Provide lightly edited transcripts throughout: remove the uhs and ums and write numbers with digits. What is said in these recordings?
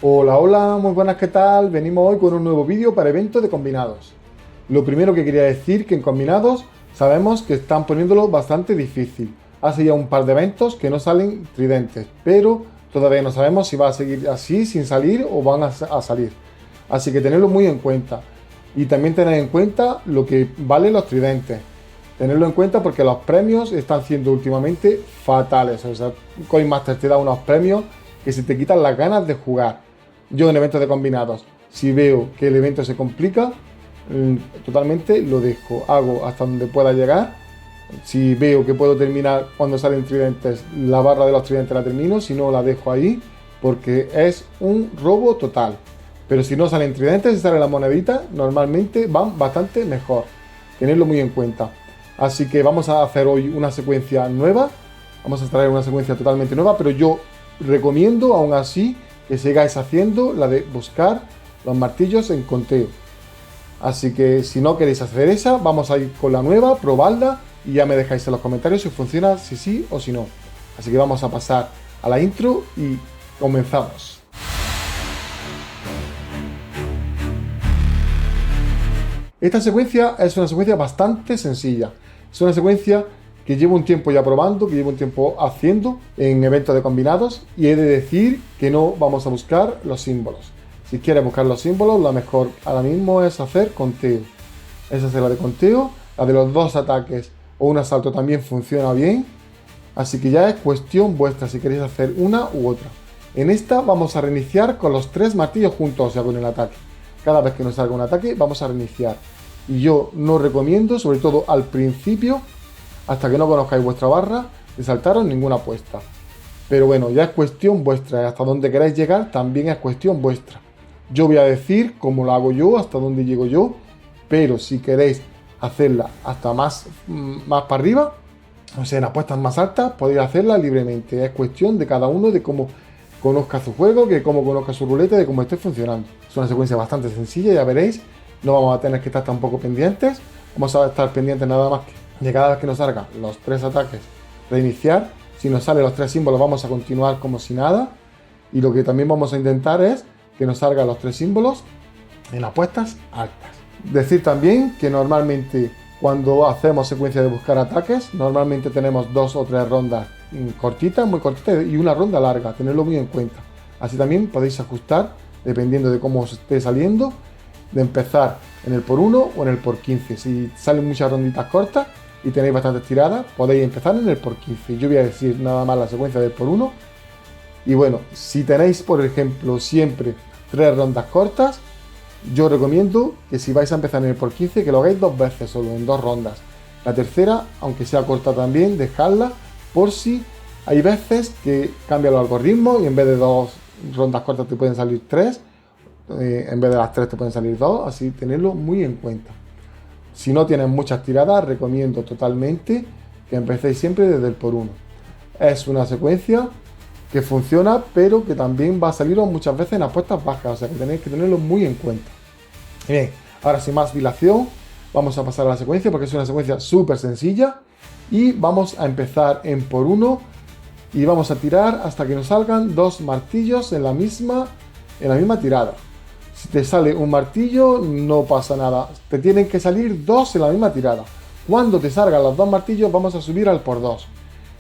Hola, hola, muy buenas, ¿qué tal? Venimos hoy con un nuevo vídeo para eventos de combinados. Lo primero que quería decir que en combinados sabemos que están poniéndolo bastante difícil. Hace ya un par de eventos que no salen tridentes, pero todavía no sabemos si va a seguir así sin salir o van a salir. Así que tenedlo muy en cuenta. Y también tened en cuenta lo que valen los tridentes. Tenerlo en cuenta porque los premios están siendo últimamente fatales. O sea, Coin Master te da unos premios que se te quitan las ganas de jugar. Yo en eventos de combinados, si veo que el evento se complica, totalmente lo dejo. Hago hasta donde pueda llegar. Si veo que puedo terminar cuando salen tridentes, la barra de los tridentes la termino. Si no, la dejo ahí porque es un robo total. Pero si no salen tridentes y sale la monedita, normalmente van bastante mejor. Tenedlo muy en cuenta. Así que vamos a hacer hoy una secuencia nueva. Vamos a traer una secuencia totalmente nueva, pero yo recomiendo aún así que sigáis haciendo la de buscar los martillos en conteo. Así que si no queréis hacer esa, vamos a ir con la nueva, probadla y ya me dejáis en los comentarios si funciona, si sí o si no. Así que vamos a pasar a la intro y comenzamos. Esta secuencia es una secuencia bastante sencilla. Es una secuencia que llevo un tiempo ya probando, que llevo un tiempo haciendo en eventos de combinados y he de decir que no vamos a buscar los símbolos. Si quieres buscar los símbolos, lo mejor ahora mismo es hacer conteo. Es hacer la de conteo, la de los dos ataques o un asalto también funciona bien. Así que ya es cuestión vuestra si queréis hacer una u otra. En esta vamos a reiniciar con los 3 martillos juntos, o sea, con el ataque. Cada vez que nos salga un ataque vamos a reiniciar. Y yo no recomiendo, sobre todo al principio, hasta que no conozcáis vuestra barra, de saltaros ninguna apuesta. Pero bueno, ya es cuestión vuestra, hasta donde queráis llegar también es cuestión vuestra. Yo voy a decir cómo lo hago yo, hasta dónde llego yo, pero si queréis hacerla hasta más para arriba, o sea, en apuestas más altas, podéis hacerla libremente. Es cuestión de cada uno, de cómo conozca su juego, de cómo conozca su ruleta, de cómo esté funcionando. Es una secuencia bastante sencilla, ya veréis. No vamos a tener que estar tampoco pendientes. Vamos a estar pendientes nada más que de cada vez que nos salgan los 3 ataques, reiniciar. Si nos salen los 3 símbolos, vamos a continuar como si nada. Y lo que también vamos a intentar es que nos salgan los 3 símbolos en apuestas altas. Decir también que normalmente cuando hacemos secuencia de buscar ataques, normalmente tenemos 2 o 3 rondas cortitas, muy cortitas, y una ronda larga. Tenedlo muy en cuenta. Así también podéis ajustar, dependiendo de cómo os esté saliendo, de empezar en el por 1 o en el por 15. Si salen muchas ronditas cortas y tenéis bastantes tiradas, podéis empezar en el por 15. Yo voy a decir nada más la secuencia del por 1. Y bueno, si tenéis, por ejemplo, siempre 3 rondas cortas, yo recomiendo que si vais a empezar en el por 15, que lo hagáis 2 veces solo, en 2 rondas. La tercera, aunque sea corta también, dejadla por si hay veces que cambia el algoritmo y en vez de 2 rondas cortas te pueden salir 3. En vez de las 3 te pueden salir 2, así tenerlo muy en cuenta. Si no tienes muchas tiradas, recomiendo totalmente que empecéis siempre desde el por 1. Es una secuencia que funciona, pero que también va a saliros muchas veces en apuestas bajas, o sea que tenéis que tenerlo muy en cuenta. Bien, ahora sin más dilación, vamos a pasar a la secuencia porque es una secuencia súper sencilla y vamos a empezar en por 1 y vamos a tirar hasta que nos salgan 2 martillos en la misma tirada. Si te sale un martillo, no pasa nada. Te tienen que salir 2 en la misma tirada. Cuando te salgan los 2 martillos, vamos a subir al por 2.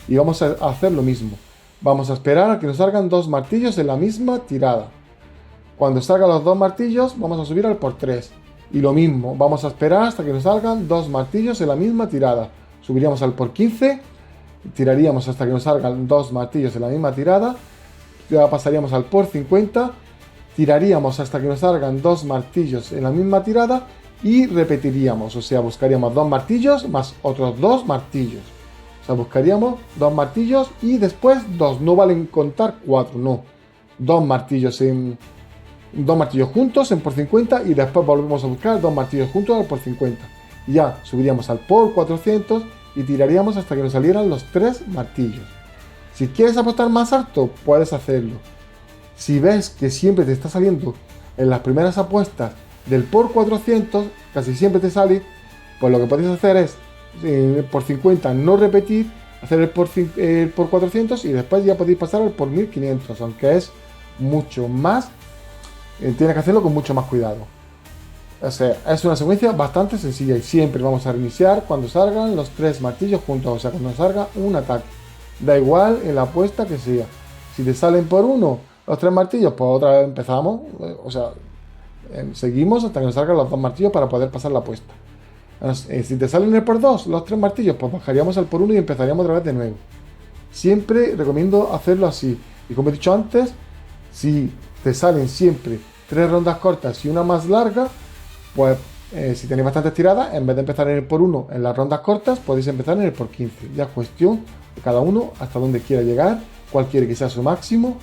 Y vamos a hacer lo mismo. Vamos a esperar a que nos salgan 2 martillos en la misma tirada. Cuando salgan los 2 martillos, vamos a subir al por 3. Y lo mismo, vamos a esperar hasta que nos salgan 2 martillos en la misma tirada. Subiríamos al por 15. Tiraríamos hasta que nos salgan 2 martillos en la misma tirada. Ya pasaríamos al por 50. Tiraríamos hasta que nos salgan 2 martillos en la misma tirada y repetiríamos, o sea, buscaríamos 2 martillos más otros 2 martillos. O sea, buscaríamos 2 martillos y después 2, no valen contar 4, no. 2 martillos juntos en por 50 y después volvemos a buscar 2 martillos juntos al por 50. Y ya subiríamos al por 400 y tiraríamos hasta que nos salieran los 3 martillos. Si quieres apostar más alto, puedes hacerlo. Si ves que siempre te está saliendo en las primeras apuestas del por 400, casi siempre te sale, pues lo que podéis hacer es por 50 no repetir, hacer el por 400 y después ya podéis pasar al por 1500, aunque es mucho más tienes que hacerlo con mucho más cuidado. O sea, es una secuencia bastante sencilla y siempre vamos a reiniciar cuando salgan los 3 martillos juntos, o sea, cuando salga un ataque. Da igual en la apuesta que sea. Si te salen por uno los 3 martillos, pues otra vez empezamos. O sea, seguimos hasta que nos salgan los 2 martillos para poder pasar la apuesta. Si te salen el por 2 los 3 martillos, pues bajaríamos al por 1 y empezaríamos otra vez de nuevo. Siempre recomiendo hacerlo así. Y como he dicho antes, si te salen siempre 3 rondas cortas y una más larga, pues si tenéis bastantes tiradas, en vez de empezar en el por 1 en las rondas cortas, podéis empezar en el por 15. Ya es cuestión de cada uno hasta donde quiera llegar, cuál quiere que sea su máximo.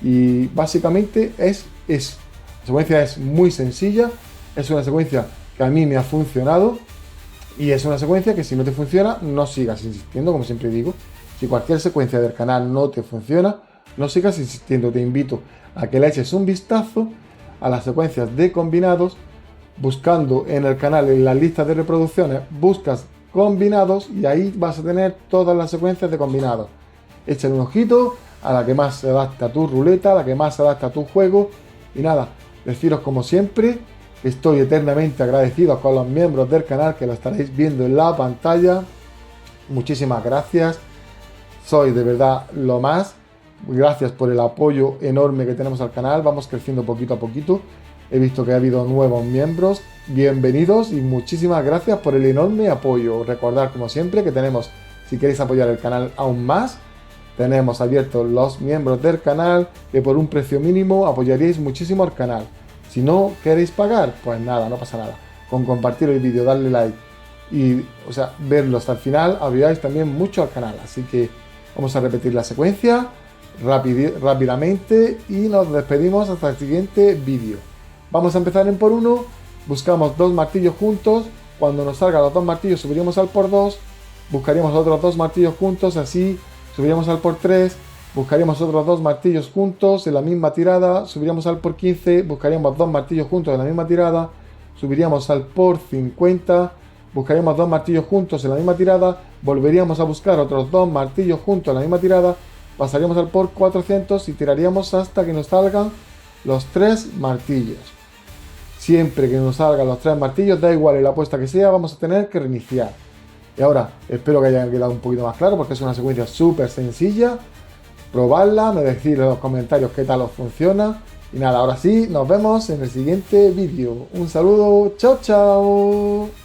Y básicamente es eso. La secuencia es muy sencilla, es una secuencia que a mí me ha funcionado y es una secuencia que si no te funciona, no sigas insistiendo, como siempre digo. Si cualquier secuencia del canal no te funciona, no sigas insistiendo. Te invito a que le eches un vistazo a las secuencias de combinados, buscando en el canal, en las listas de reproducciones, buscas combinados y ahí vas a tener todas las secuencias de combinados. Échale un ojito a la que más se adapta a tu ruleta, a la que más se adapta a tu juego. Y nada, deciros como siempre que estoy eternamente agradecido con los miembros del canal, que lo estaréis viendo en la pantalla. Muchísimas gracias, sois de verdad lo más. Gracias por el apoyo enorme que tenemos al canal, vamos creciendo poquito a poquito. He visto que ha habido nuevos miembros, bienvenidos y muchísimas gracias por el enorme apoyo. Recordad como siempre que tenemos, si queréis apoyar el canal aún más, tenemos abiertos los miembros del canal, que por un precio mínimo apoyaríais muchísimo al canal. Si no queréis pagar, pues nada, no pasa nada. Con compartir el vídeo, darle like y, verlo hasta el final, ayudáis también mucho al canal. Así que vamos a repetir la secuencia rápidamente y nos despedimos hasta el siguiente vídeo. Vamos a empezar en por 1, buscamos 2 martillos juntos. Cuando nos salgan los 2 martillos subiríamos al por 2, buscaríamos otros 2 martillos juntos, así subiríamos al por 3, buscaríamos otros 2 martillos juntos en la misma tirada, subiríamos al por 15, buscaríamos 2 martillos juntos en la misma tirada, subiríamos al por 50, buscaríamos 2 martillos juntos en la misma tirada, volveríamos a buscar otros 2 martillos juntos en la misma tirada, pasaríamos al por 400 y tiraríamos hasta que nos salgan los 3 martillos. Siempre que nos salgan los 3 martillos, da igual en la apuesta que sea, vamos a tener que reiniciar. Y ahora, espero que haya quedado un poquito más claro, porque es una secuencia súper sencilla. Probadla, me decís en los comentarios qué tal os funciona. Y nada, ahora sí, nos vemos en el siguiente vídeo. Un saludo, chao, chao.